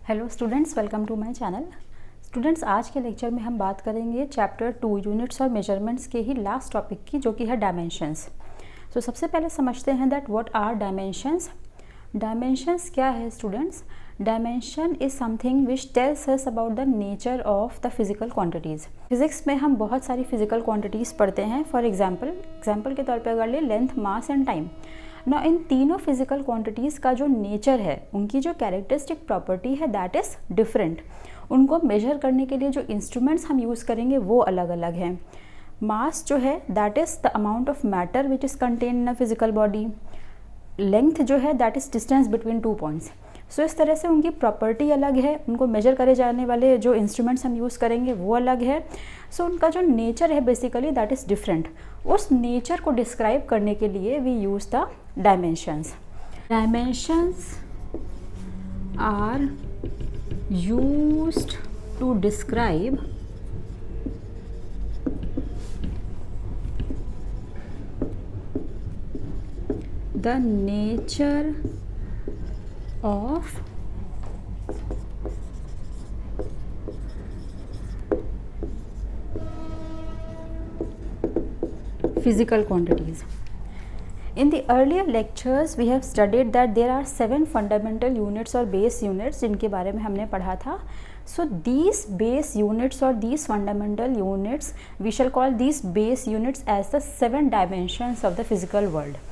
Hello students, welcome to my channel. Students, आज के lecture में हम बात करेंगे चैप्टर 2 यूनिट्स और मेजरमेंट्स के ही लास्ट टॉपिक की, जो कि है डायमेंशंस। तो सबसे पहले समझते हैं that what are dimensions. Dimensions क्या है students? Dimension is something which tells us about the nature of the physical quantities. Physics में हम बहुत सारी फिजिकल क्वांटिटीज़ पढ़ते हैं। फॉर एग्जाम्पल के तौर पर अगर ले लेंथ, मास एंड टाइम ना, इन तीनों फिजिकल क्वांटिटीज़ का जो नेचर है, उनकी जो कैरेक्टरिस्टिक प्रॉपर्टी है, दैट इज़ डिफरेंट। उनको मेजर करने के लिए जो इंस्ट्रूमेंट्स हम यूज़ करेंगे वो अलग अलग हैं। मास जो है that is the amount of matter which is contain in a physical body. Length जो है that is distance between 2 points. So इस तरह से उनकी प्रॉपर्टी अलग है, उनको मेजर करे जाने वाले जो इंस्ट्रूमेंट्स हम यूज़ करेंगे वो अलग है। सो उनका जो नेचर है बेसिकली दैट इज़ डिफरेंट। उस नेचर को डिस्क्राइब करने के लिए we use the dimensions. Dimensions are used to describe the nature of physical quantities. In the earlier lectures we have studied that there are 7 fundamental units or base units जिनके बारे में हमने पढ़ा था. So these base units or these fundamental units, we shall call these base units as the 7 dimensions of the physical world.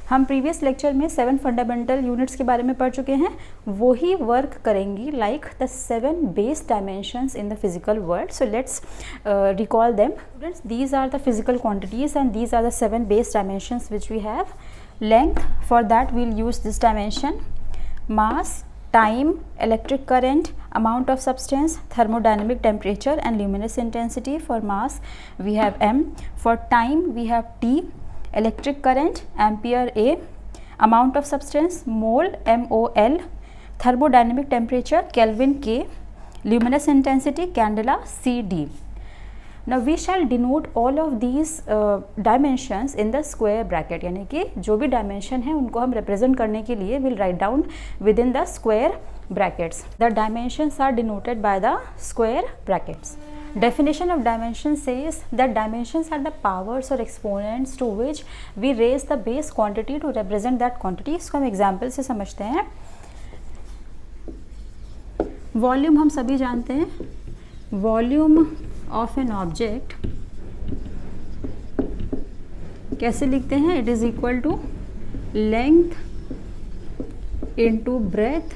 हम previous lecture में 7 fundamental units के बारे में पढ़ चुके हैं, वो ही वर्क करेंगी like the 7 base dimensions in the physical world. So let's recall them. Students, these are the physical quantities and these are the 7 base dimensions which we have. Length, for that we'll use this dimension. Mass, time, electric current, amount of substance, thermodynamic temperature and luminous intensity. For mass we have m. For time we have t. Electric current, ampere A. Amount of substance, mole, mol. Thermodynamic temperature, Kelvin K. Luminous intensity, candela, CD. Now we shall denote all of these dimensions in the square bracket. यानी कि जो भी dimension है उनको हम represent करने के लिए we'll write down within the square brackets. The dimensions are denoted by the square brackets. Definition of dimension says that dimensions are the powers or exponents to which we raise the base quantity to represent that quantity. इसको हम example से समझते हैं. Volume हम सभी जानते हैं. Volume of an object कैसे लिखते हैं? It is equal to length into breadth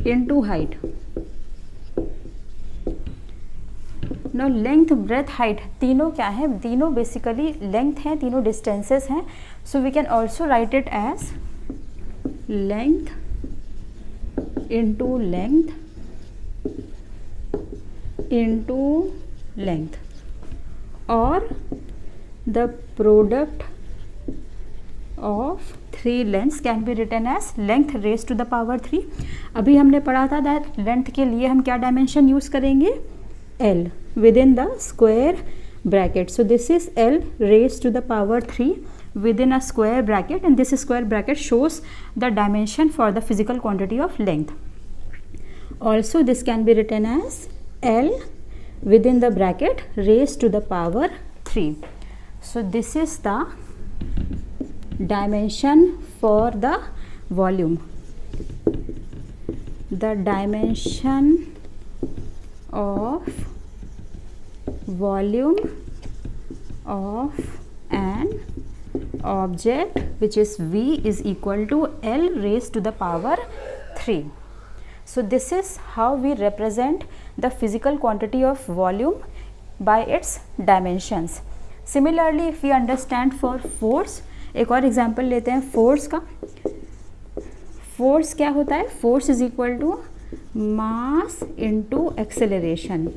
into height. No, length, breadth, height तीनों क्या है? तीनों बेसिकली लेंथ हैं, तीनों डिस्टेंसेस हैं. So we can also write it as length into length into length, और the product of 3 lengths can be written as length raise to the power 3. अभी हमने पढ़ा था दैट लेंथ के लिए हम क्या डायमेंशन यूज़ करेंगे? L within the square bracket. So this is L raised to the power 3 within a square bracket, and this square bracket shows the dimension for the physical quantity of length. Also this can be written as L within the bracket raised to the power 3. So this is the dimension for the volume. The dimension of volume of an object which is V is equal to L raised to the power 3. So this is how we represent the physical quantity of volume by its dimensions. Similarly, if we understand for force, एक और example लेते हैं force का. Force क्या होता है? Force is equal to mass into acceleration.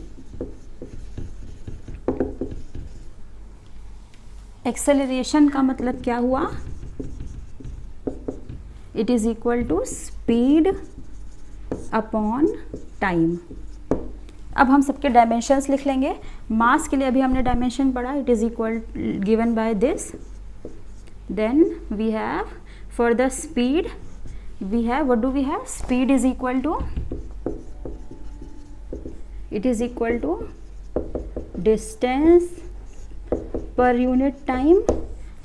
Acceleration का मतलब क्या हुआ? It is equal to speed upon time. अब हम सबके डायमेंशंस लिख लेंगे. मास के लिए अभी हमने डायमेंशन पढ़ा, it is equal given by this. Then we have for the speed we have, what do we have? Speed is equal to, it is equal to distance per unit time.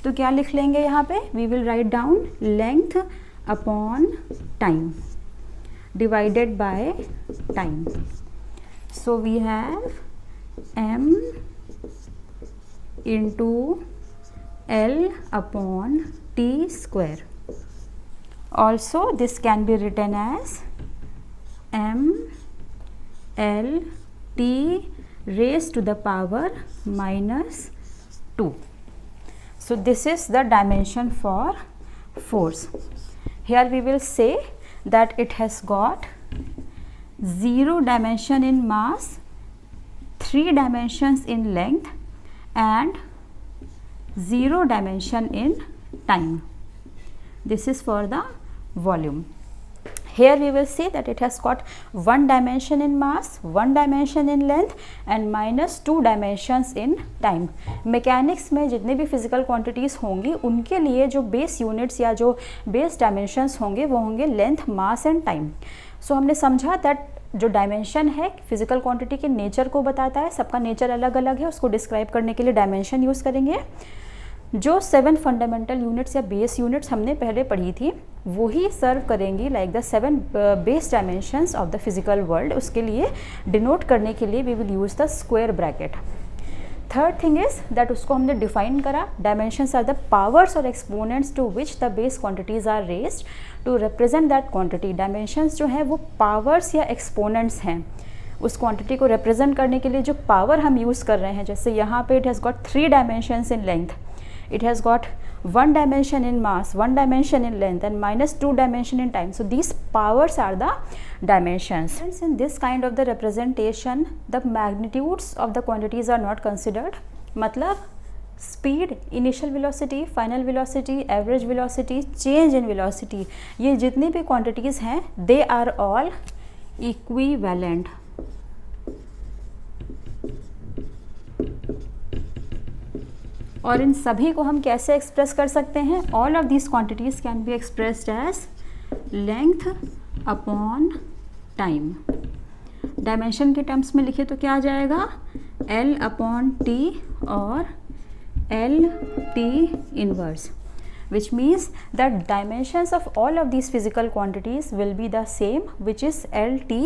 तो क्या लिख लेंगे यहाँ पे? We will write down length upon time divided by time. So we have m into L upon t square. Also this can be written as m L t raised to the power minus 2. So this is the dimension for force. Here we will say that it has got 0 dimension in mass, 3 dimensions in length and 0 dimension in time. This is for the volume. Here we will see that it has got 1 dimension in mass, 1 dimension in length and minus 2 dimensions in time. Mechanics में जितने भी physical quantities होंगी उनके लिए जो base units या जो base dimensions होंगे वो होंगे length, mass and time. So हमने समझा that जो डायमेंशन है फिजिकल क्वांटिटी के नेचर को बताता है, सबका नेचर अलग अलग है, उसको डिस्क्राइब करने के लिए डायमेंशन यूज़ करेंगे. जो 7 फंडामेंटल यूनिट्स या बेस यूनिट्स हमने पहले पढ़ी थी वही सर्व करेंगी like the 7 base dimensions of the physical world. उसके लिए डिनोट करने के लिए we will use the square bracket. Third thing is that उसको हमने डिफाइन करा. डायमेंशंस आर द पावर्स और exponents to which the base quantities are raised to represent that quantity. Dimensions जो हैं वो पावर्स या एक्सपोनेंट्स हैं. उस क्वांटिटी को रिप्रेजेंट करने के लिए जो पावर हम यूज़ कर रहे हैं, जैसे यहाँ पे it has got 3 dimensions in length, it has got 1 dimension in mass, 1 dimension in length and minus 2 dimension in time. So these powers are the dimensions. In this kind of the representation, the magnitudes of the quantities are not considered. मतलब speed, initial velocity, final velocity, average velocity, change in velocity, ये जितनी भी quantities हैं they are all equivalent. और इन सभी को हम कैसे एक्सप्रेस कर सकते हैं? All of these quantities can be expressed as length upon time. Dimension के टर्म्स में लिखे तो क्या आ जाएगा? L अपॉन T और L T inverse, which means that dimensions of all of these physical quantities will be the same, which is L T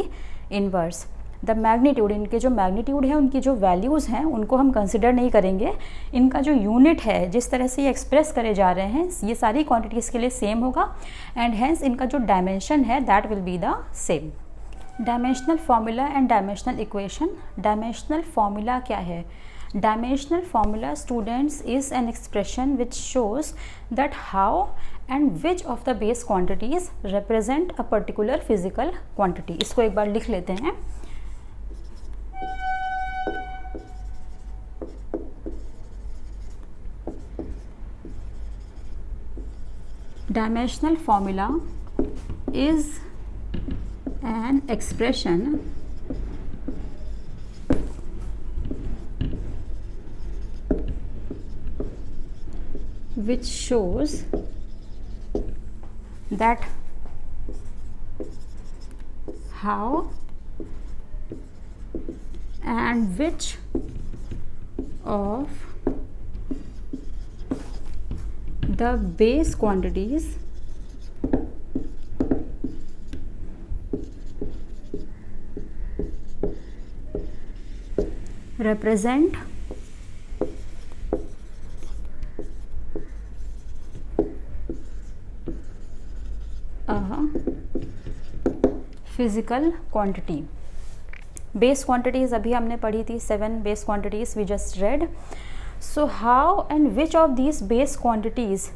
inverse. The magnitude, इनके जो मैग्नीट्यूड है उनकी जो वैल्यूज़ हैं उनको हम कंसिडर नहीं करेंगे. इनका जो यूनिट है, जिस तरह से ये एक्सप्रेस करे जा रहे हैं, ये सारी क्वांटिटीज़ के लिए सेम होगा एंड हेंस इनका जो डायमेंशन है that will be the same. Dimensional formula and dimensional equation. Dimensional formula क्या है? Dimensional formula, students, is an expression which shows that how and which of the base quantities represent a particular physical quantity. इसको एक बार लिख लेते हैं. Dimensional formula is an expression which shows that how and which of the base quantities represent a physical quantity. Base quantities अभी हमने पढ़ी थी, 7 base quantities we just read. So how and which of these base quantities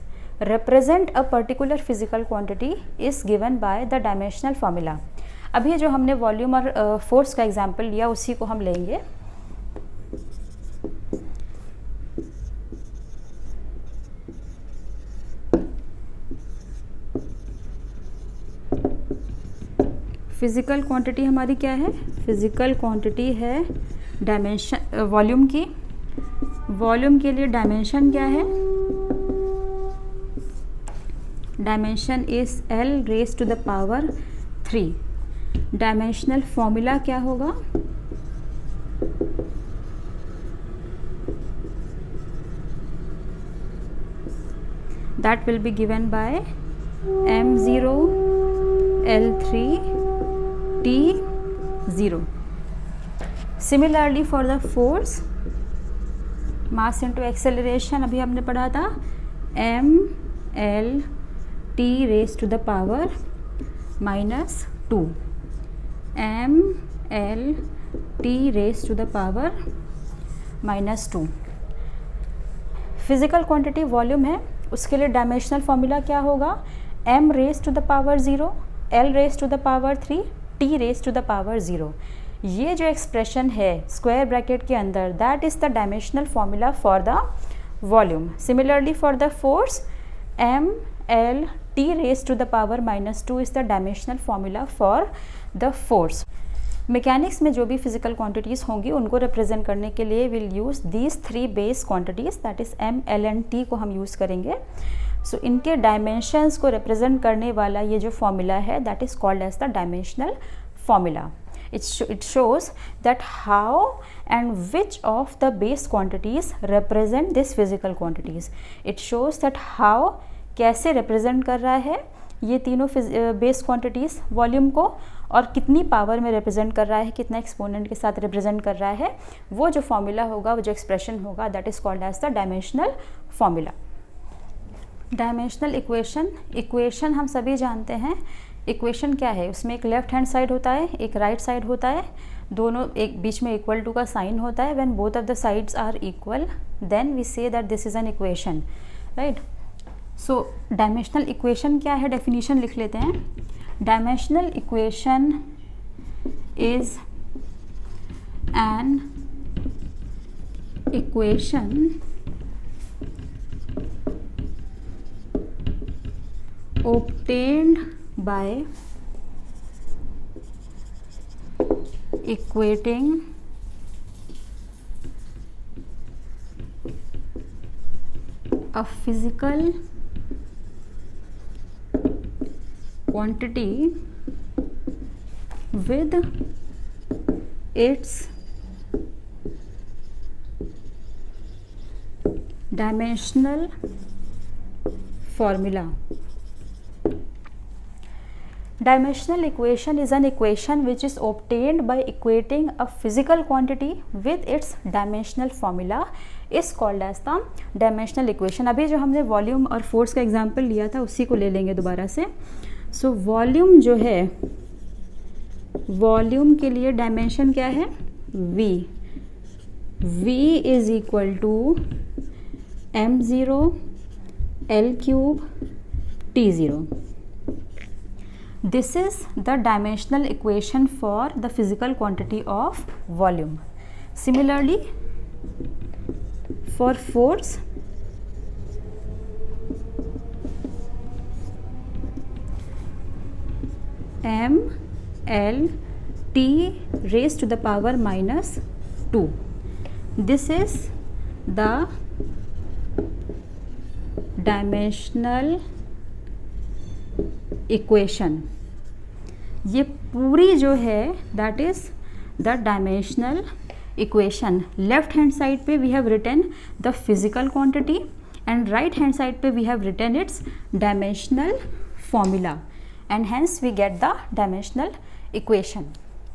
represent a particular physical quantity is given by the dimensional formula. अभी जो हमने volume और force का example लिया उसी को हम लेंगे. फिजिकल क्वांटिटी हमारी क्या है? फिजिकल क्वांटिटी है डायमेंशन वॉल्यूम की. वॉल्यूम के लिए डायमेंशन क्या है? Dimension is l raise to the power 3। Dimensional formula क्या होगा? that will be given by m0 l3 t0। Similarly for the force, mass into acceleration अभी हमने पढ़ा था m l t raised to the power -2, m l t raised to the power -2। Physical quantity volume है, उसके लिए dimensional formula क्या होगा? m raise to the power 0, l raise to the power 3, t raise to the power 0। ये जो expression है square bracket के अंदर, that is the dimensional formula for the volume. Similarly for the force, m l t raise to the power -2 is the dimensional formula for the force. Mechanics में जो भी physical quantities होंगी उनको represent करने के लिए will use these 3 base quantities, that is m l and t को हम यूज़ करेंगे। सो इनके डायमेंशंस को रिप्रेजेंट करने वाला ये जो फॉर्मूला है that is called as the dimensional formula. It shows that how and which of the base quantities represent this physical quantities. It shows that how, कैसे रिप्रेजेंट कर रहा है ये तीनों बेस क्वांटिटीज़ वॉल्यूम को, और कितनी पावर में रिप्रेजेंट कर रहा है, कितना एक्सपोनेंट के साथ रिप्रेजेंट कर रहा है। वो जो फॉर्मूला होगा, वो जो एक्सप्रेशन होगा, that is called as the dimensional formula. Dimensional equation हम सभी जानते हैं। इक्वेशन क्या है? उसमें एक लेफ्ट हैंड साइड होता है, एक राइट साइड होता है, दोनों एक बीच में इक्वल टू का साइन होता है। When both of the sides are equal then we say that this is an equation, right. So dimensional equation क्या है? डेफिनेशन लिख लेते हैं। Dimensional equation is an equation obtained by equating a physical quantity with its dimensional formula. Dimensional equation is an equation which is obtained by equating a physical quantity with its dimensional formula is called as the dimensional equation। अभी जो हमने volume और force का example लिया था उसी को ले लेंगे दोबारा से। सो वॉल्यूम जो है, वॉल्यूम के लिए डायमेंशन क्या है? v। v is equal to m0 l³ t0। This is the dimensional equation for the physical quantity of volume. Similarly, for force, m l t raised to the power -2. This is the dimensional equation। ये पूरी जो है that is the dimensional equation. Left hand side पे we have written the physical quantity and right hand side पे we have written its dimensional formula, and hence we get the dimensional equation.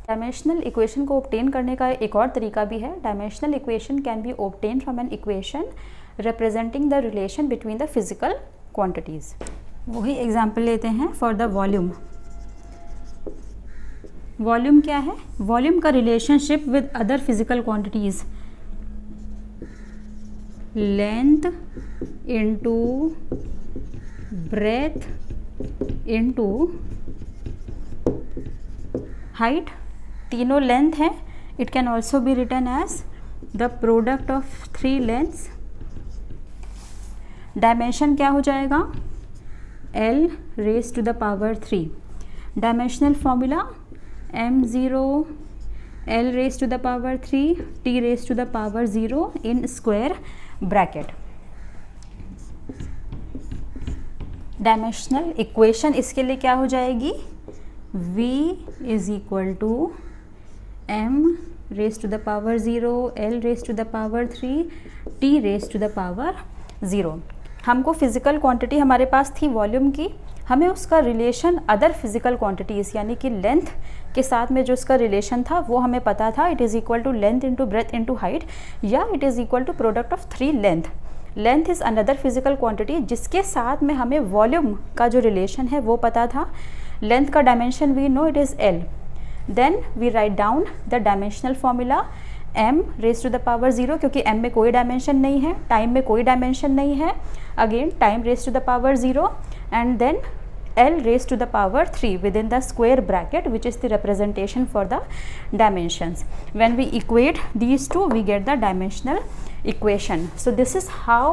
Dimensional equation को obtain करने का एक और तरीका भी है। Dimensional equation can be obtain from an equation representing the relation between the physical quantities. वही example लेते हैं फॉर द वॉल्यूम। वॉल्यूम क्या है? वॉल्यूम का relationship with other physical quantities, length into breadth into height. तीनों length है। It can also be written as the product of 3 lengths. Dimension क्या हो जाएगा? l raised to the power 3। Dimensional formula m0 l raised to the power 3 t raised to the power 0 in square bracket। Dimensional equation इसके लिए क्या हो जाएगी, v is equal to m raise to the power 0, l raise to the power 3, t raise to the power 0। हमको physical quantity हमारे पास थी volume की, हमें उसका रिलेशन अदर फिजिकल क्वांटिटीज़ यानी कि लेंथ के साथ में जो उसका रिलेशन था वो हमें पता था, it is equal to length into breadth into height, या it is equal to product of 3 length. Length is another physical quantity जिसके साथ में हमें वॉल्यूम का जो रिलेशन है वो पता था। लेंथ का dimension we know it is l। Then we write down the dimensional formula m raise to the power 0, क्योंकि m में कोई डायमेंशन नहीं है, टाइम में कोई डायमेंशन नहीं है, again time raise to the power 0, and then l raised to the power 3 within the square bracket, which is the representation for the dimensions. When we equate these two, we get the dimensional equation. So this is how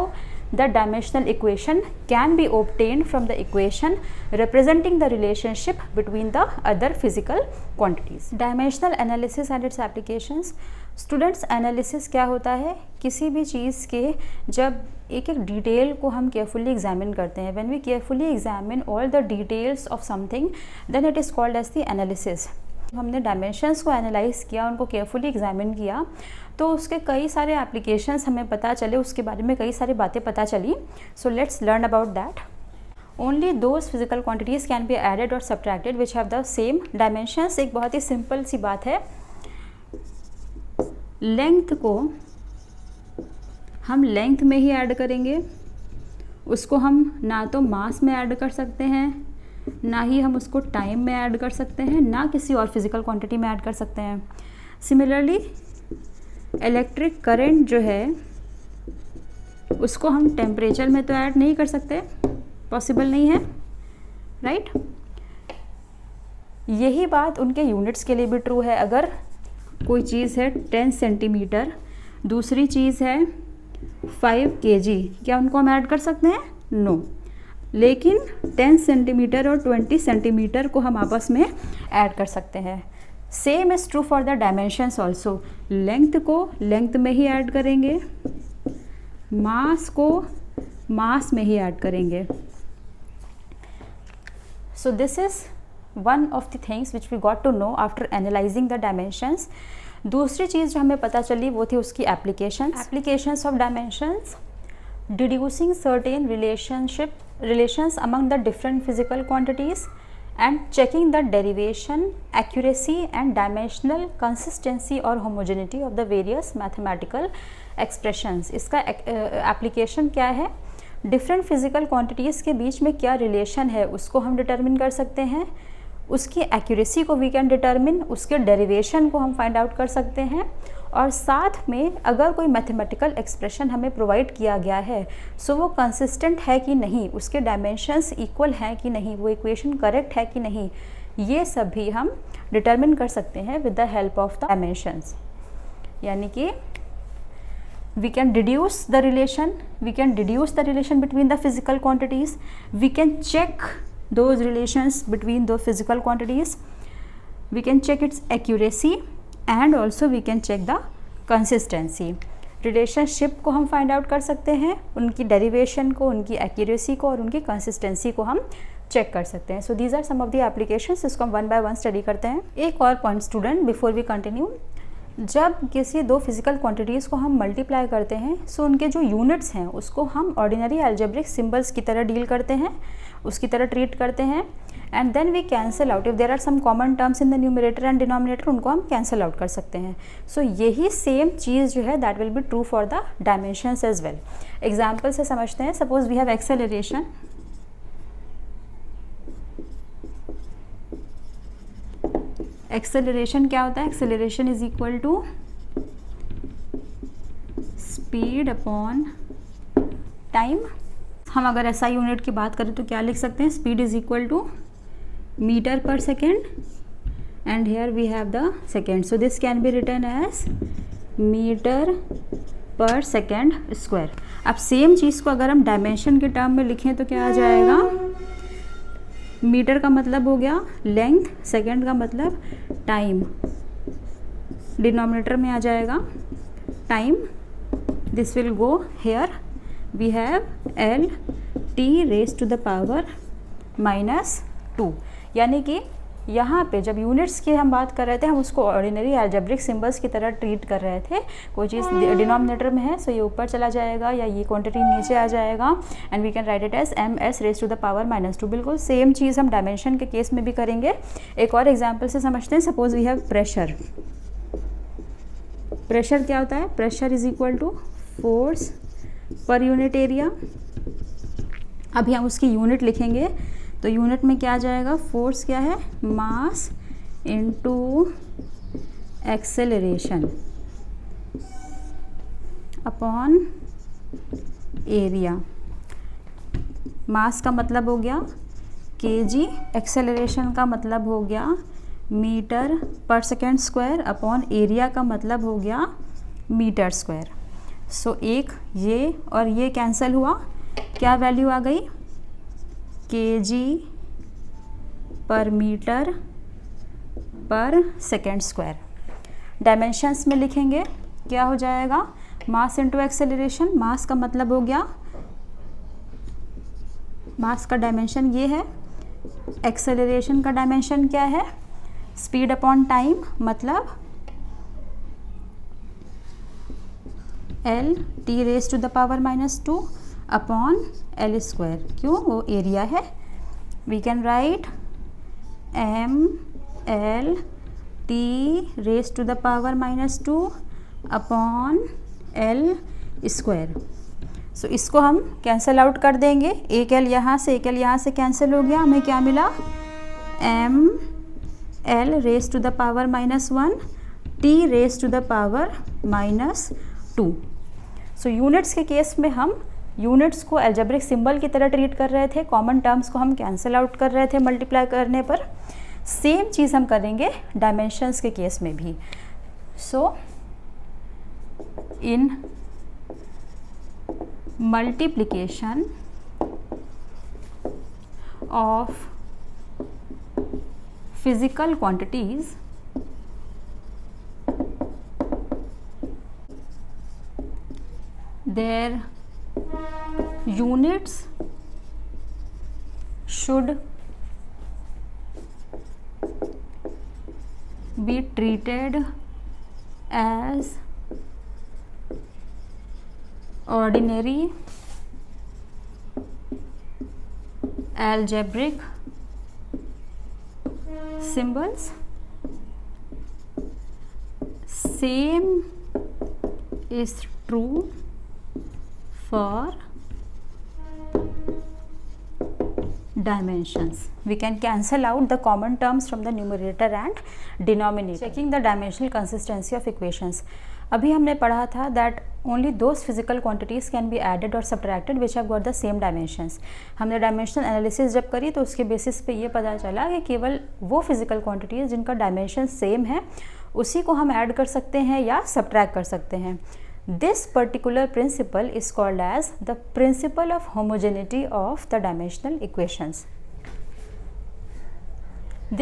the dimensional equation can be obtained from the equation representing the relationship between the other physical quantities. Dimensional analysis and its applications. Students, analysis क्या होता है, किसी भी चीज़ के जब एक एक detail को हम केयरफुली एग्जामिन करते हैं, when we carefully examine all the details of something, then it is called as the analysis. हमने डायमेंशंस को एनालाइज किया, उनको केयरफुली एग्जामिन किया, तो उसके कई सारे एप्लीकेशंस हमें पता चले, उसके बारे में कई सारी बातें पता चली। So let's learn about that. Only those physical quantities can be added और subtracted which have the same dimensions. एक बहुत ही सिंपल सी बात है, लेंथ को हम लेंथ में ही ऐड करेंगे, उसको हम ना तो मास में ऐड कर सकते हैं, ना ही हम उसको टाइम में ऐड कर सकते हैं, ना किसी और फिजिकल क्वांटिटी में ऐड कर सकते हैं। सिमिलरली इलेक्ट्रिक करंट जो है उसको हम टेम्परेचर में तो ऐड नहीं कर सकते, पॉसिबल नहीं है, राइट? यही बात उनके यूनिट्स के लिए भी ट्रू है। अगर कोई चीज़ है 10 सेंटीमीटर, दूसरी चीज़ है 5 kg, क्या उनको हम ऐड कर सकते हैं? नो। लेकिन 10 सेंटीमीटर और 20 सेंटीमीटर को हम आपस में ऐड कर सकते हैं। Same is true for the dimensions also. Length को लेंथ में ही ऐड करेंगे, मास को मास में ही ऐड करेंगे। So this is one of the things which we got to know after analyzing the dimensions. दूसरी चीज़ जो हमें पता चली वो थी उसकी applications of dimensions, deducing certain relations among the different physical quantities and checking the derivation, accuracy and dimensional consistency or homogeneity of the various mathematical expressions. इसका application क्या है? डिफरेंट फिजिकल क्वांटिटीज़ के बीच में क्या रिलेशन है उसको हम determine कर सकते हैं, उसकी एक्यूरेसी को वी कैन डिटर्मिन, उसके डेरिवेशन को हम फाइंड आउट कर सकते हैं, और साथ में अगर कोई मैथमेटिकल एक्सप्रेशन हमें प्रोवाइड किया गया है सो वो कंसिस्टेंट है कि नहीं, उसके डायमेंशंस इक्वल हैं कि नहीं, वो इक्वेशन करेक्ट है कि नहीं, ये सब भी हम डिटर्मिन कर सकते हैं with the help of the dimensions. यानी कि we can deduce the relation between the physical quantities, we can check those relations between the physical quantities, we can check its accuracy and also we can check the consistency. Relationship को हम find out कर सकते हैं, उनकी derivation को, उनकी accuracy को और उनकी कंसिस्टेंसी को हम चेक कर सकते हैं। So these are some of the applications, इसको हम वन बाय वन स्टडी करते हैं। एक और point student before we continue, जब किसी दो फिजिकल क्वांटिटीज़ को हम मल्टीप्लाई करते हैं सो उनके जो यूनिट्स हैं उसको हम ऑर्डिनरी अलजेब्रिक सिंबल्स की तरह डील करते हैं, उसकी तरह ट्रीट करते हैं, and then we cancel out. If there are some common terms in the numerator and denominator, उनको हम कैंसिल आउट कर सकते हैं। सो यही सेम चीज़ जो है that will be true for the dimensions as well. Example से समझते हैं। Suppose we have acceleration, acceleration क्या होता है? Acceleration is equal to speed upon time. हम अगर एसआई यूनिट की बात करें तो क्या लिख सकते हैं? Speed is equal to metre per second and here we have the second, so this can be written as metre per second square. अब सेम चीज़ को अगर हम डायमेंशन के टर्म में लिखें तो क्या आ जाएगा? मीटर का मतलब हो गया लेंथ, सेकेंड का मतलब टाइम, डिनोमिनेटर में आ जाएगा time, this will go here, we have L T raise to the power -2। यानी कि यहाँ पे जब यूनिट्स की हम बात कर रहे थे, हम उसको ऑर्डिनरी अलजेब्रिक सिंबल्स की तरह ट्रीट कर रहे थे। कोई चीज़ डिनोमिनेटर में है, सो ये ऊपर चला जाएगा या ये क्वांटिटी नीचे आ जाएगा, and we can write it as ms raise to the power -2। बिल्कुल सेम चीज़ हम डायमेंशन के केस में भी करेंगे। एक और एग्जाम्पल से समझते हैं। Suppose we have pressure. Pressure क्या होता है? Pressure is equal to force per unit area. अभी हम उसकी यूनिट लिखेंगे, तो यूनिट में क्या आ जाएगा? फोर्स क्या है? Mass into acceleration upon area. Mass का मतलब हो गया केजी, एक्सेलरेशन का मतलब हो गया metre per second square, upon area का मतलब हो गया मीटर स्क्वायर। सो एक ये और ये कैंसिल हुआ, क्या वैल्यू आ गई? केजी पर metre per second square. Dimensions में लिखेंगे, क्या हो जाएगा? मास इनटू एक्सेलरेशन। मास का मतलब हो गया, मास का डायमेंशन ये है, एक्सेलरेशन का डायमेंशन क्या है? स्पीड अपॉन टाइम, मतलब L T raise to the power -2 upon L square. क्यों? वो एरिया है। We can write M L T raise to the power -2 upon L square. So इसको हम कैंसिल आउट कर देंगे। एक एल यहाँ से, एक एल यहाँ से कैंसिल हो गया। हमें क्या मिला? M L raise to the power -1 T raise to the power -2। So units के केस में हम यूनिट्स को अलजेब्रिक सिंबल की तरह ट्रीट कर रहे थे, कॉमन टर्म्स को हम कैंसिल आउट कर रहे थे मल्टीप्लाई करने पर। सेम चीज़ हम करेंगे डायमेंशंस के केस में भी। So in multiplication of physical quantities their units should be treated as ordinary algebraic symbols. Same is true for dimensions. We can cancel out the common terms from the numerator and denominator. Checking the dimensional consistency of equations. अभी हमने पढ़ा था that only those physical quantities can be added or subtracted which have got the same dimensions. हमने dimensional analysis जब करी तो उसके basis पे ये पता चला कि केवल वो physical quantities जिनका dimension same है उसी को हम ऐड कर सकते हैं या subtract कर सकते हैं। This particular principle is called as the principle of homogeneity of the dimensional equations.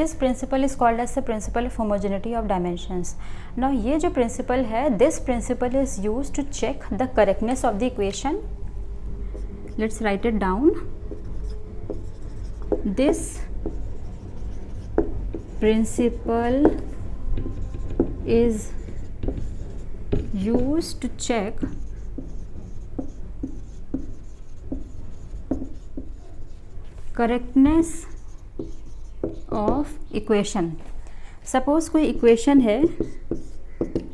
This principle is called as the principle of homogeneity of dimensions. Now ये जो principle है, this principle is used to check the correctness of the equation. Let's write it down. This principle is used to check correctness of equation. Suppose कोई equation है,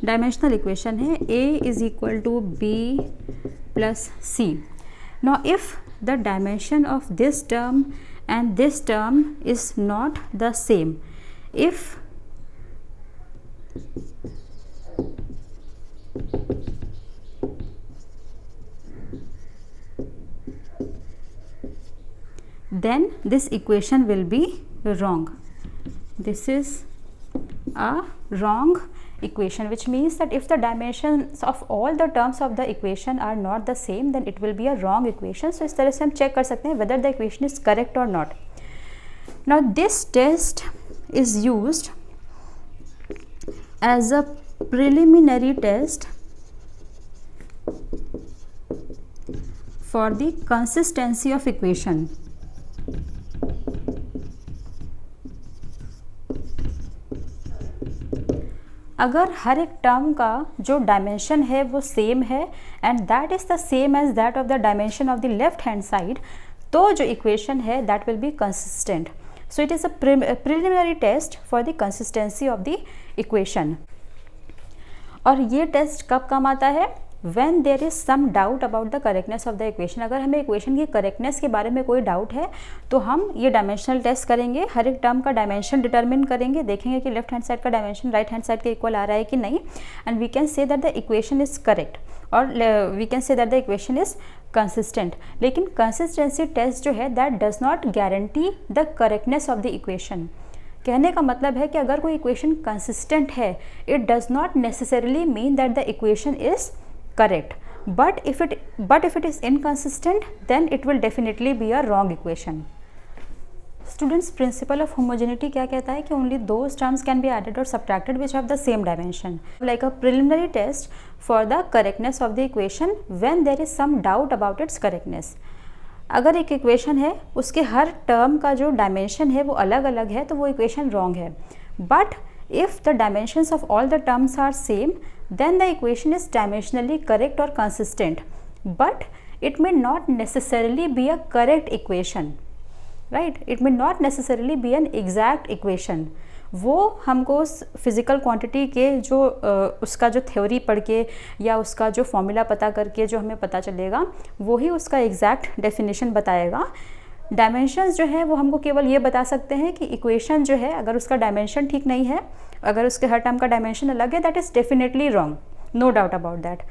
dimensional equation है, a is equal to b plus c. Now if the dimension of this term and this term is not the same, if then this equation will be wrong. This is a wrong equation, which means that if the dimensions of all the terms of the equation are not the same, then it will be a wrong equation. So इस तरह से हम check कर सकते हैं whether the equation is correct or not. Now this test is used as a preliminary test for the consistency of equation. अगर हर एक term का जो डायमेंशन है वो सेम है and that is the same as that of the dimension of the left hand side, तो जो equation है that will be consistent. So it is a preliminary test for the consistency of the equation. और ये test कब काम आता है? When there is some doubt about the correctness of the equation. अगर हमें इक्वेशन की करेक्टनेस के बारे में कोई डाउट है तो हम ये डायमेंशनल टेस्ट करेंगे, हर एक टर्म का डायमेंशन डिटरमिन करेंगे, देखेंगे कि लेफ्ट हैंड साइड का डायमेंशन राइट हैंड साइड के इक्वल आ रहा है कि नहीं, and we can say that the equation is correct और we can say that the equation is consistent. लेकिन कंसिस्टेंसी टेस्ट जो है that does not guarantee the correctness of the equation. कहने का मतलब है कि अगर कोई इक्वेशन कंसिस्टेंट है, it does not necessarily mean that the equation is correct, but if it is inconsistent, then it will definitely be a wrong equation. Students, principle of homogeneity क्या कहता है कि only those terms can be added or subtracted which have the same dimension, like a preliminary test for the correctness of the equation when there is some doubt about its correctness. अगर एक equation है उसके हर term का जो dimension है वो अलग अलग है तो वो इक्वेशन रॉन्ग है. But if the dimensions of all the terms are same, then the equation is dimensionally correct or consistent, but it may not necessarily be a correct equation, right? It may not necessarily be an exact equation. वो हमको उस physical quantity के जो उसका जो theory पढ़ के या उसका जो फॉर्मूला पता करके जो हमें पता चलेगा वो ही उसका एग्जैक्ट डेफिनेशन बताएगा. डायमेंशंस जो है वो हमको केवल ये बता सकते हैं कि इक्वेशन जो है अगर उसका डायमेंशन ठीक नहीं है, अगर उसके हर टर्म का डायमेंशन अलग है, that is definitely wrong, no doubt about that.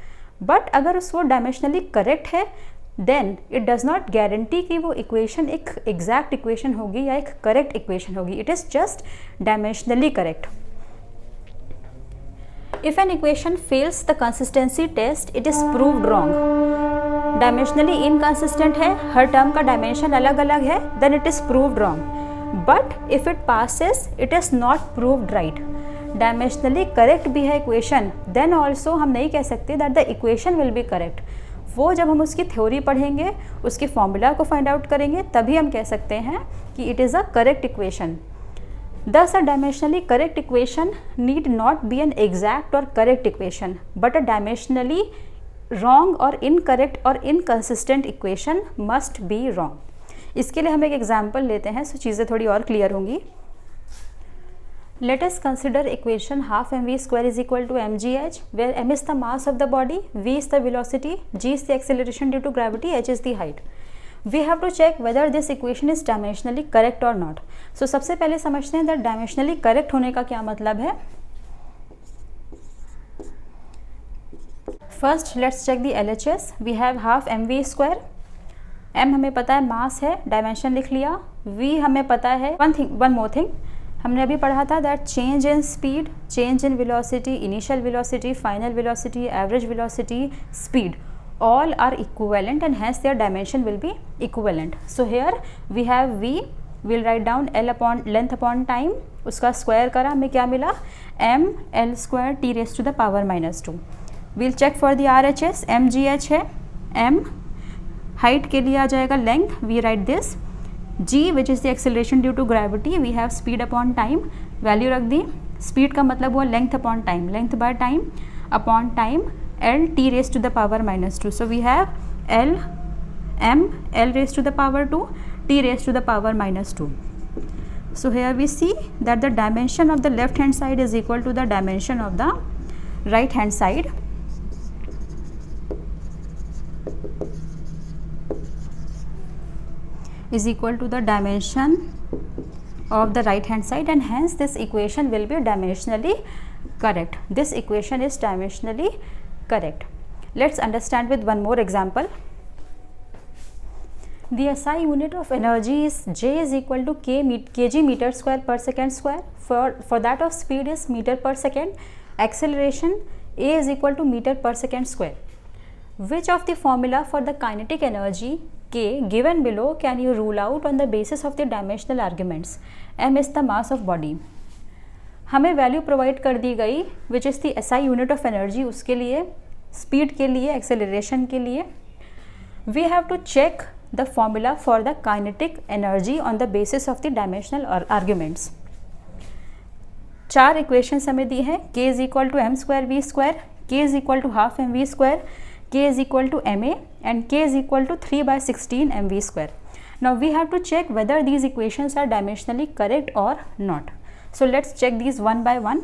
But अगर वो डायमेंशनली करेक्ट है then it does not guarantee कि वो इक्वेशन एक एग्जैक्ट इक्वेशन होगी या एक करेक्ट इक्वेशन होगी. It is just dimensionally correct. If an equation fails the consistency test, it is proved wrong. Dimensionally inconsistent है, हर टर्म का डायमेंशन अलग अलग है, then it is proved wrong. But if it passes, it is not proved right. Dimensionally correct भी है equation, then also हम नहीं कह सकते that the equation will B correct. वो जब हम उसकी थ्योरी पढ़ेंगे, उसकी फॉर्मूला को फाइंड आउट करेंगे, तभी हम कह सकते हैं कि it is a correct equation. Thus, a dimensionally correct equation need not be an exact or correct equation, but a dimensionally wrong or incorrect or inconsistent equation must be wrong. इसके लिए हम एक एग्जाम्पल लेते हैं सो चीज़ें थोड़ी और clear होंगी. Let us consider equation half mv square is equal to mgh, where m is the mass of the body, v is the velocity, g is the acceleration due to gravity, h is the height. We have to check whether this equation is dimensionally correct or not. So सबसे पहले समझते हैं that dimensionally correct होने का क्या मतलब है. First let's check the LHS. We have half mv square. m हमें पता है मास है, डायमेंशन लिख लिया. v हमें पता है one more thing हमने अभी पढ़ा था that change in speed, change in velocity, initial velocity, final velocity, average velocity, speed, all are equivalent and hence their dimension will be equivalent. So here we have v, we'll write down l upon length upon time, उसका square करा हमें क्या मिला m l square t raised to the power minus 2. We'll check for the RHS, mgh है, m height के लिए आ जाएगा length, we write this, g which is the acceleration due to gravity, we have speed upon time, value रख दी. speed का मतलब हुआ length upon time, length by time upon time, l t raised to the power minus 2. So we have l m l raised to the power 2 t raised to the power minus 2. So here we see that the dimension of the left hand side is equal to the dimension of the right hand side. Is equal to the dimension of the right hand side and hence this equation will be dimensionally correct. This equation is dimensionally correct. Let's understand with one more example. The SI unit of energy is J is equal to kg meter square per second square. For that of speed is meter per second. Acceleration A is equal to meter per second square. Which of the formula for the kinetic energy K given below can you rule out on the basis of the dimensional arguments? M is the mass of body. हमें value provide कर दी गई which is the SI unit of energy, उसके लिए, speed के लिए, acceleration के लिए. we have to check the formula for the kinetic energy on the basis of the dimensional arguments. 4 equations हमें दी हैं. k is equal to m square v square, k is equal to half mv square, k is equal to ma and k is equal to 3/16 mv square. Now we have to check whether these equations are dimensionally correct or not. So let's check these one by one.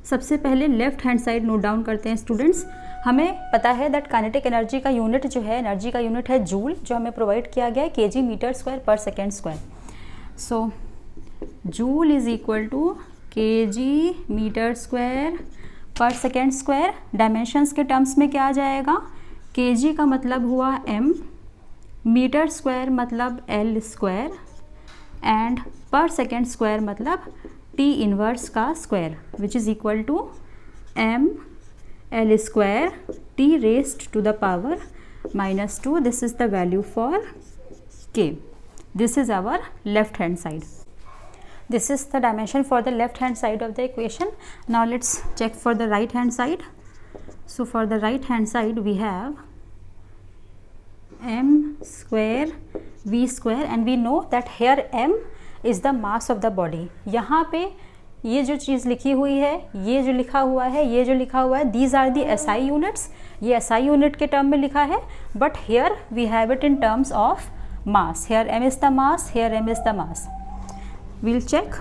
सबसे पहले left hand side note down करते हैं students. हमें पता है that kinetic energy का unit जो है, एनर्जी का यूनिट है जूल, जो हमें प्रोवाइड किया गया है kg metre square per second square. So joule is equal to kg metre square per second square. Dimensions के टर्म्स में क्या आ जाएगा? kg का मतलब हुआ m, मीटर स्क्वायर मतलब l square and per second square मतलब t इनवर्स का square, which is equal to m l square t raised to the power minus 2. This is the value for k. This is our left hand side. This is the dimension for the left hand side of the equation. Now let's check for the right hand side. So for the right hand side we have m square v square and we know that here m is the mass of the body. यहाँ पे ये जो चीज़ लिखी हुई है, ये जो लिखा हुआ है, ये जो लिखा हुआ है, these are the SI units. ये SI यूनिट के टर्म में लिखा है, but here we have it in terms of mass. Here m is the mass, here m is the mass. We'll check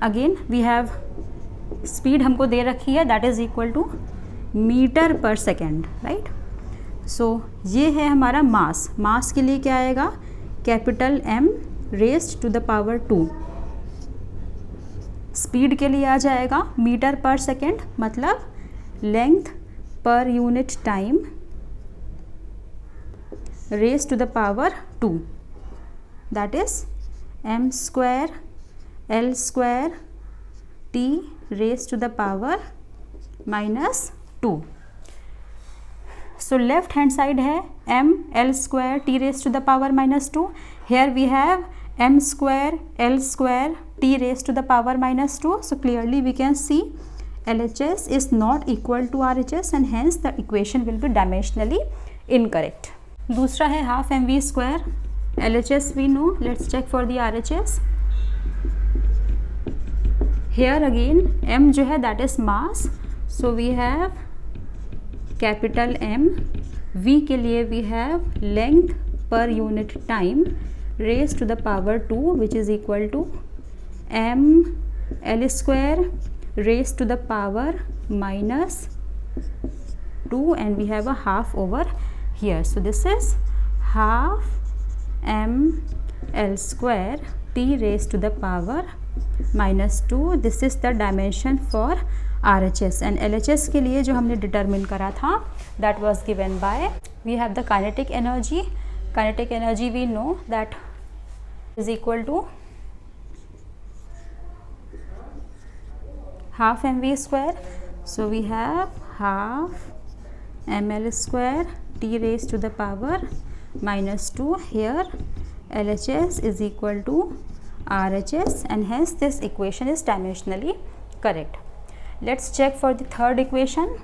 again. We have speed हमको दे रखी है, that is equal to metre per second, right. So ये है हमारा mass. Mass के लिए क्या आएगा? Capital M raised to the power 2. Speed के लिए आ जाएगा मीटर पर सेकेंड मतलब length per unit time raise to the power 2, that is m square l square t raise to the power minus 2. So left hand side है m l square t raise to the power minus 2. Here we have m square l square t raised to the power minus 2. So clearly we can see LHS is not equal to RHS and hence the equation will be dimensionally incorrect. दूसरा है half mv square. LHS we know. Let's check for the RHS. Here again m जो है that is mass. So we have capital M. V के लिए we have length per unit time raised to the power 2, which is equal to m l square raised to the power minus 2 and we have a half over here. So this is half m l square t raised to the power minus 2. This is the dimension for RHS and LHS के लिए जो हमने determine करा था, that was given by, we have the kinetic energy. Kinetic energy we know that is equal to half mv square. So we have half ml square t raised to the power minus 2. Here LHS is equal to RHS and hence this equation is dimensionally correct. Let's check for the third equation.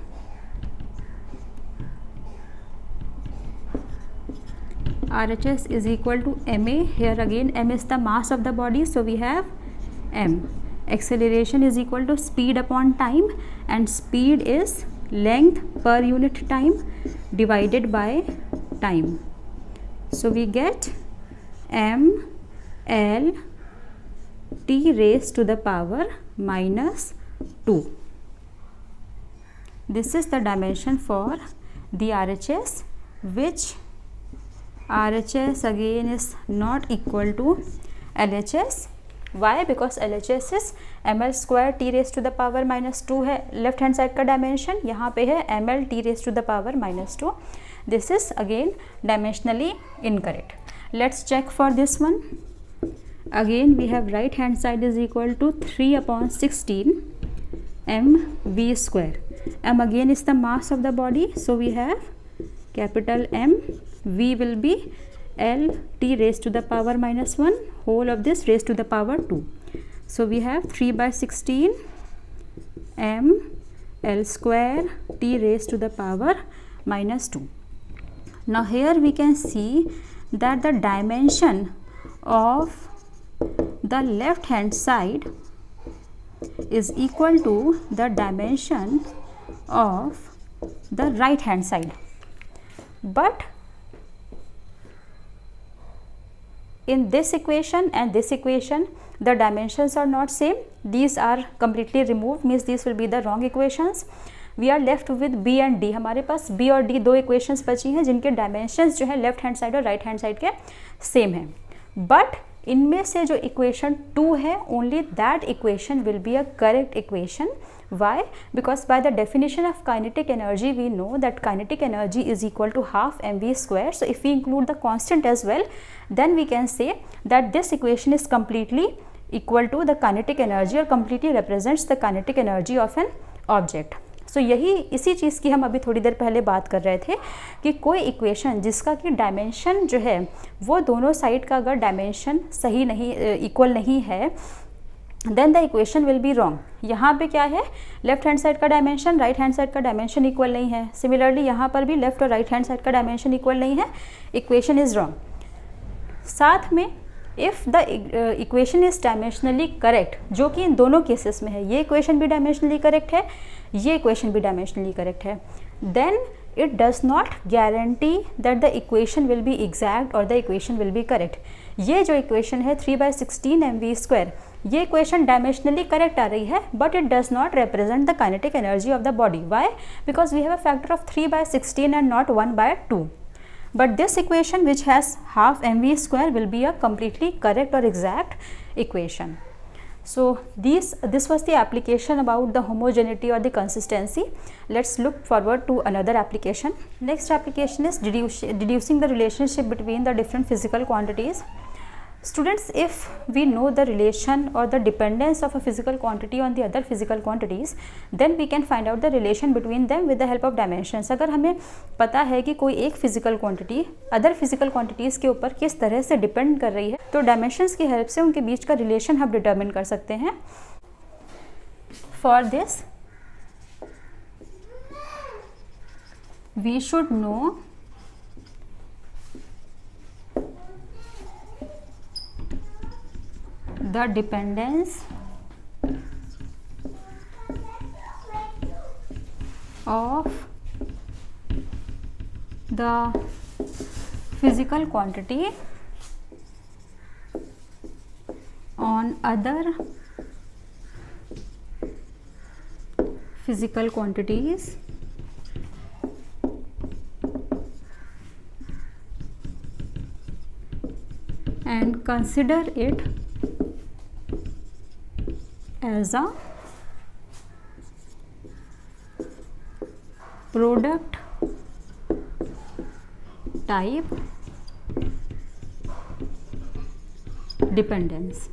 RHS is equal to ma. Here again m is the mass of the body, so we have m. Acceleration is equal to speed upon time and speed is length per unit time divided by time. So we get m l t raised to the power minus 2. This is the dimension for the RHS, which RHS again is not equal to LHS. Why? Because LHS is ml square t raised to the power minus 2 है left hand side का dimension, यहाँ पे है ml t raised to the power minus 2. This is again dimensionally incorrect. Let's check for this one. Again we have right hand side is equal to 3/16 mv square. M again is the mass of the body, so we have capital M. V will be L t raised to the power minus 1, whole of this raised to the power 2. So we have 3/16 m L square t raised to the power -2. Now here we can see that the dimension of the left hand side is equal to the dimension of the right hand side, but in this equation and this equation the dimensions are not same. These are completely removed, means these will be the wrong equations. We are left with B and D. हमारे पास B और D दो equations बची हैं जिनके dimensions जो है left hand side और right hand side के सेम हैं, बट इनमें से जो इक्वेशन 2 है only that equation will be a correct equation. Why? Because by the definition of kinetic energy we know that kinetic energy is equal to half mv square. So if we include the constant as well, then we can say that this equation is completely equal to the kinetic energy or completely represents the kinetic energy of an object. So यही इसी चीज़ की हम अभी थोड़ी देर पहले बात कर रहे थे कि कोई इक्वेशन जिसका कि डायमेंशन जो है वो दोनों साइड का अगर डायमेंशन सही नहीं इक्वल नहीं है then the equation will be wrong. यहाँ पे क्या है, लेफ्ट हैंड साइड का डायमेंशन राइट हैंड साइड का डायमेंशन इक्वल नहीं है. सिमिलरली यहाँ पर भी लेफ्ट और राइट हैंड साइड का डायमेंशन इक्वल नहीं है, इक्वेशन इज़ रॉन्ग. साथ में if the equation is dimensionally correct, जो कि इन दोनों केसेस में है, ये इक्वेशन भी डायमेंशनली करेक्ट है, ये इक्वेशन भी डायमेंशनली करेक्ट है, then it does not guarantee that the equation will be exact or the equation will be correct. ये जो इक्वेशन है 3/16 mv square, ये इक्वेशन डायमेंशनली करेक्ट आ रही है, but it does not represent the kinetic energy of the body. Why? Because we have a factor of 3/16 and not 1/2. But this equation which has half mv square will be a completely correct or exact equation. So this was the application about the homogeneity or the consistency. Let's look forward to another application. Next application is deducing the relationship between the different physical quantities. Students, if we know the relation or the dependence of a physical quantity on the other physical quantities, then we can find out the relation between them with the help of dimensions. अगर हमें पता है कि कोई एक physical quantity other physical quantities के ऊपर किस तरह से डिपेंड कर रही है, तो dimensions की हेल्प से उनके बीच का relation हम डिटर्मिन कर सकते हैं. For this, we should know the dependence of the physical quantity on other physical quantities and consider it as a product type dependence.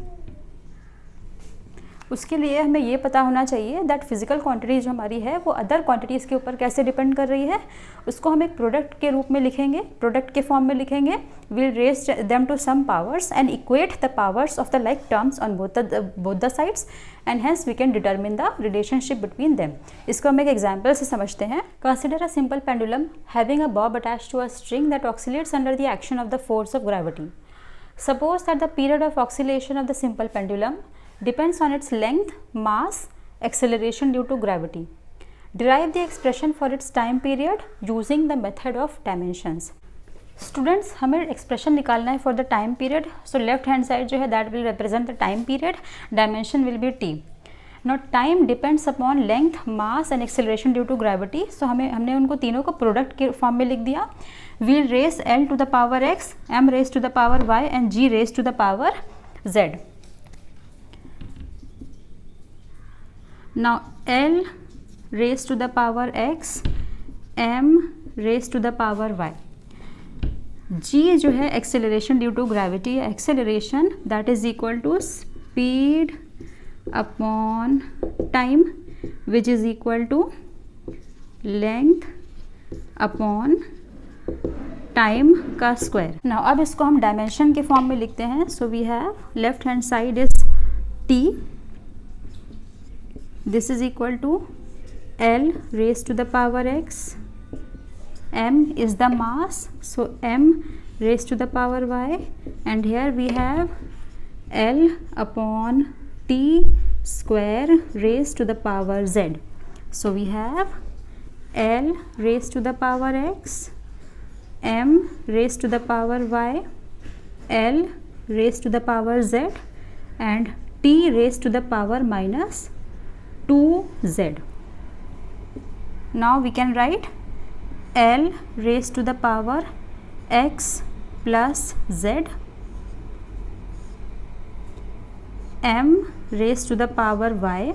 उसके लिए हमें ये पता होना चाहिए दैट फिजिकल क्वांटिटी जो हमारी है वो अदर क्वांटिटीज़ के ऊपर कैसे डिपेंड कर रही है. उसको हम एक प्रोडक्ट के रूप में लिखेंगे, प्रोडक्ट के फॉर्म में लिखेंगे. Will raise them to some powers and equate the powers of the like terms on both the sides and hence we can determine the relationship between them. इसको हम एक एग्जाम्पल से समझते हैं. Consider a simple pendulum having a bob attached to a string that oscillates under the action of the force of gravity. Suppose that the period of oscillation of the simple pendulum depends on its length, mass, acceleration due to gravity. Derive the expression for its time period using the method of dimensions. Students, हमें expression निकालना है for the time period. So left hand side जो है that will represent the time period. Dimension will be t. Now time depends upon length, mass and acceleration due to gravity. So हमने उनको तीनों को product के form में लिख दिया. We'll raise L to the power x, m raised to the power y and g raised to the power z. Now L raised to the power x, m raised to the power y. G जो है acceleration due to gravity, acceleration that is equal to speed upon time which is equal to length upon time का square. Now अब इसको हम dimension के form में लिखते हैं. So we have left hand side is T, this is equal to L raised to the power x, m is the mass, so m raised to the power y, and here we have L upon T square raised to the power z. So we have L raised to the power x, m raised to the power y, L raised to the power z, and T raised to the power minus 2z. Now we can write L raised to the power x plus z, m raised to the power y,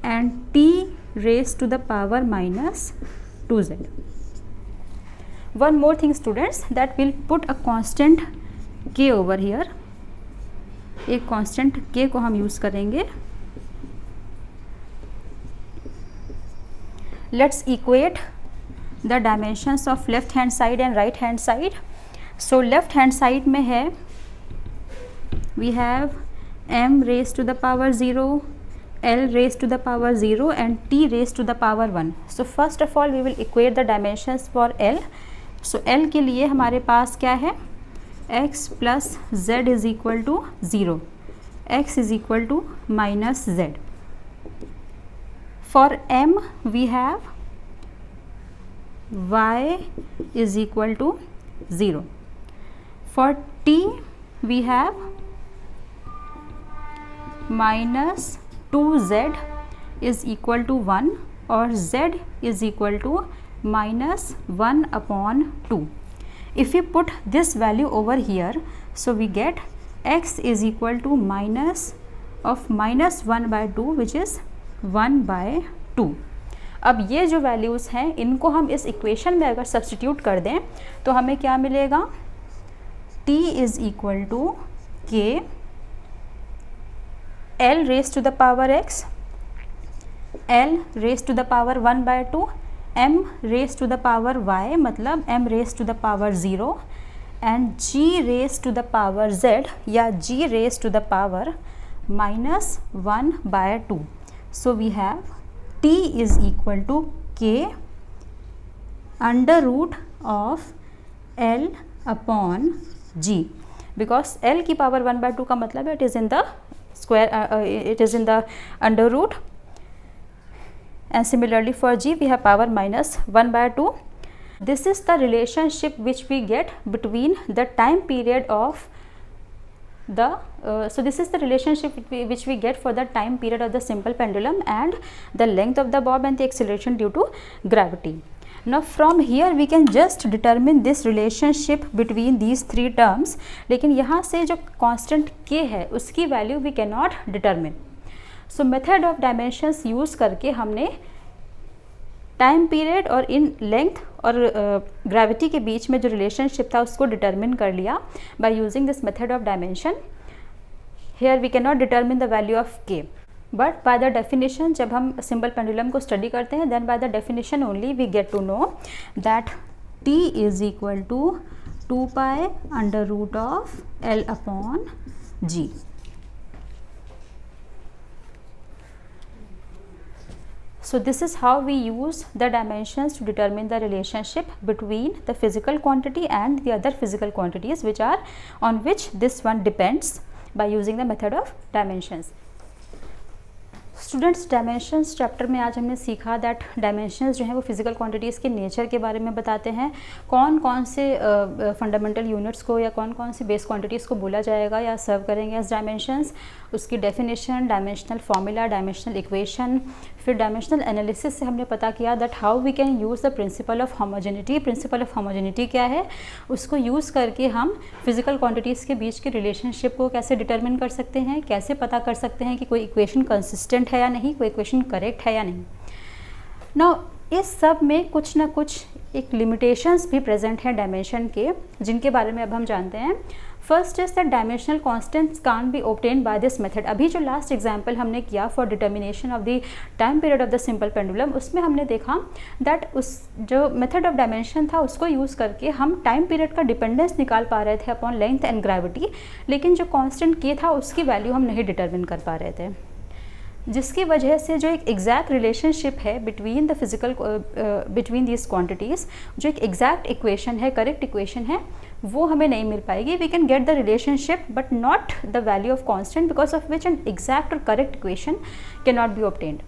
and T raised to the power minus 2z. One more thing students, that we'll put a constant k over here. एक constant k को हम use करेंगे. Let's equate the dimensions of left hand side and right hand side. So left hand side में है, we have m raised to the power 0, L raised to the power 0, and T raised to the power 1. So first of all we will equate the dimensions for L. So L के लिए हमारे पास क्या है, x plus z is equal to 0, x is equal to minus z. For m we have y is equal to 0. For t we have minus 2z is equal to 1, or z is equal to minus 1 upon 2. If we put this value over here, so we get x is equal to minus of minus 1 by 2, which is 1 by 2. अब ये जो values हैं इनको हम इस equation में अगर substitute कर दें तो हमें क्या मिलेगा, t is equal to k L raise to the power x, L raise to the power 1 by 2, m raise to the power y, मतलब m raise to the power 0, and g raise to the power z या g raise to the power minus 1 by 2. So we have t is equal to k under root of L upon g, because L की power 1 by 2 का मतलब है it is in the square, it is in the under root, and similarly for g we have power minus 1 by 2. This is the relationship which we get between the time period of the so this is the relationship which we get for the time period of the simple pendulum and the length of the bob and the acceleration due to gravity. Now from here we can just determine this relationship between these three terms, लेकिन यहाँ से जो constant k है उसकी value we cannot determine. So method of dimensions use करके हमने time period और in length और ग्रेविटी के बीच में जो रिलेशनशिप था उसको डिटरमिन कर लिया by using this method of dimension. Here we can not determine the value of K, but by the definition जब हम सिंपल पेंडुलम को स्टडी करते हैं then by the definition only we get to know that t is equal to 2 pi under root of L upon g. So this is how we use the dimensions to determine the relationship between the physical quantity and the other physical quantities which are on which this one depends by using the method of dimensions. Students dimensions chapter में आज हमने सीखा that dimensions जो हैं वो physical quantities के nature के बारे में बताते हैं, कौन कौन से फंडामेंटल यूनिट्स को या कौन कौन सी बेस क्वांटिटीज़ को बोला जाएगा या सर्व करेंगे एज डायमेंशंस, उसकी definition, dimensional formula, dimensional equation. फिर डायमेंशनल एनालिसिस से हमने पता किया that how we can use the principle of homogeneity. Principle of homogeneity क्या है, उसको यूज़ करके हम फिजिकल क्वांटिटीज़ के बीच के रिलेशनशिप को कैसे डिटरमिन कर सकते हैं, कैसे पता कर सकते हैं कि कोई इक्वेशन कंसिस्टेंट है या नहीं, कोई इक्वेशन करेक्ट है या नहीं. नाउ इस सब में कुछ ना कुछ एक लिमिटेशंस भी प्रेजेंट हैं डायमेंशन के, जिनके बारे में अब हम जानते हैं. First is that dimensional constants can be obtain by this method. अभी जो लास्ट एग्जाम्पल हमने किया for determination of the time period of the simple pendulum, उसमें हमने देखा दैट उस जो मेथड ऑफ डायमेंशन था उसको यूज़ करके हम टाइम पीरियड का डिपेंडेंस निकाल पा रहे थे अपॉन लेंथ एंड ग्रेविटी, लेकिन जो कॉन्स्टेंट के था उसकी वैल्यू हम नहीं डिटर्मिन कर पा रहे थे, जिसकी वजह से जो एक एग्जैक्ट रिलेशनशिप है between the physical between these quantities, जो एक एग्जैक्ट इक्वेशन है, करेक्ट इक्वेशन है, वो हमें नहीं मिल पाएगी। We can get the relationship but not the value of constant because of which an exact और correct equation can not be obtained.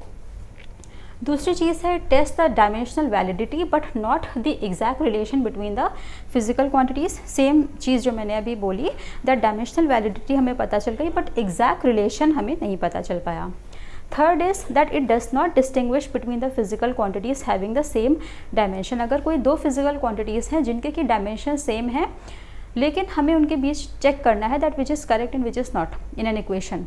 दूसरी चीज़ है test the dimensional validity but not the exact relation between the physical quantities. Same चीज़ जो मैंने अभी बोली, that dimensional validity हमें पता चल गई बट एग्जैक्ट रिलेशन हमें नहीं पता चल पाया। Third is that it does not distinguish between the physical quantities having the same dimension. अगर कोई दो फिजिकल क्वांटिटीज़ हैं जिनके की डायमेंशन सेम है, लेकिन हमें उनके बीच चेक करना है that which is correct and which is not in an equation,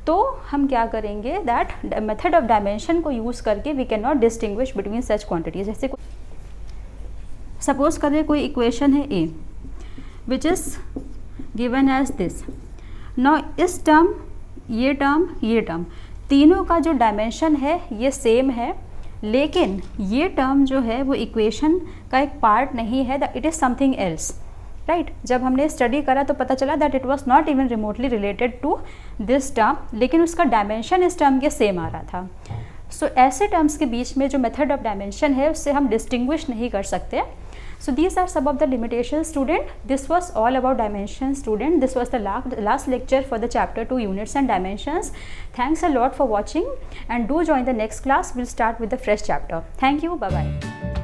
तो हम क्या करेंगे दैट मेथड ऑफ डायमेंशन को यूज़ करके we can not distinguish between such quantities. जैसे सपोज करें कोई इक्वेशन है a which is given as this. Now इस टर्म, ये टर्म तीनों का जो डायमेंशन है ये सेम है, लेकिन ये टर्म जो है वो इक्वेशन का एक पार्ट नहीं है, that it is something else, right. जब हमने स्टडी करा तो पता चला that it was not even remotely related to this term, लेकिन उसका डायमेंशन इस टर्म के सेम आ रहा था। सो ऐसे टर्म्स के बीच में जो मेथड ऑफ डायमेंशन है उससे हम डिस्टिंग्विश नहीं कर सकते। So these are some of the limitations, student. This was all about dimensions, student. This was the last lecture for the chapter 2 units and dimensions. Thanks a lot for watching and do join the next class. We'll start with the fresh chapter. Thank you. Bye bye.